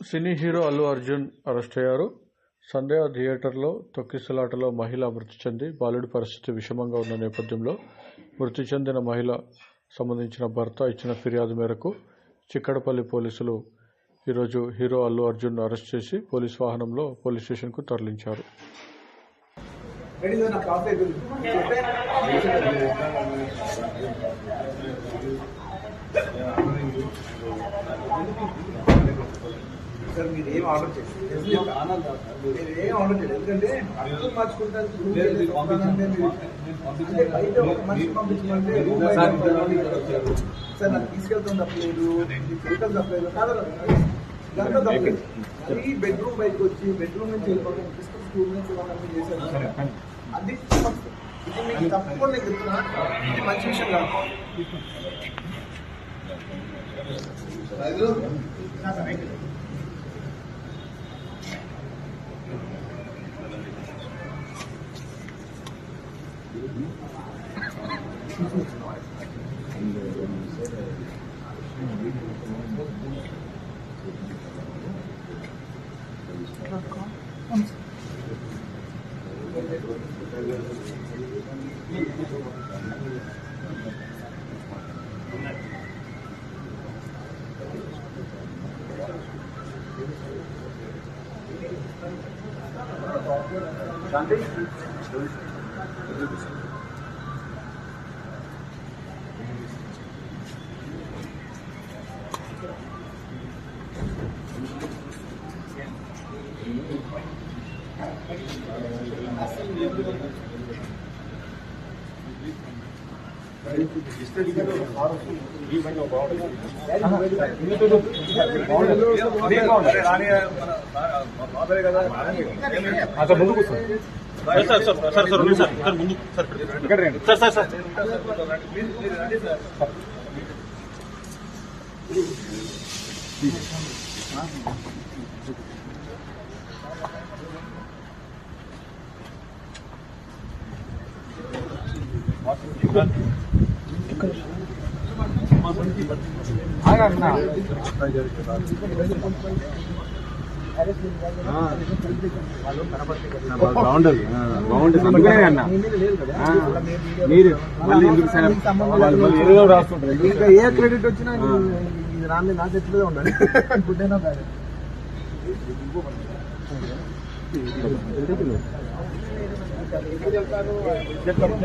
Cine hero Allu Arjun arrest అయ్యారు. సంధ్య థియేటర్లో తొక్కిసలాటలో మహిళ మృతి చెంది బాలుడి పరిస్థితి విషమంగా ఉన్న నేపథ్యంలో మృతి చెందిన మహిళ సంబంధించిన భర్త ఇచ్చిన ఫిర్యాదు మేరకు చిక్కడపల్లి పోలీసులు ఈరోజు హీరో అల్లు అర్జున్ అరెస్ట్ చేసి పోలీస్ వాహనంలో పోలీస్ స్టేషన్కు తరలించారు. సార్ మీరు ఏం ఆర్డర్ చేయండి, ఆర్డర్ చేయండి. ఎందుకంటే అర్థం మార్చుకుంటారు. బయట ఒక మనిషి పంపించమంటే సార్ నాకు తీసుకెళ్తాం తప్పలేదు, వెహికల్ తప్పలేదు కాదు, దాంట్లో తప్పలేదు. అది బెడ్రూమ్ బయటకు వచ్చి బెడ్రూమ్ నుంచి వెళ్ళిపోతాం, స్కూల్ నుంచి వాళ్ళని చేశారు. అది ఇది మీకు తప్పకుండా నేను చెప్తున్నా, ఇది మంచి విషయం కాదు. ఇంకా ఏ క్రెడిట్ వచ్చినా రాని నా చేతిలో ఉండాలి. గుడ్ అయినా బ్యాడ్ చెప్తాను.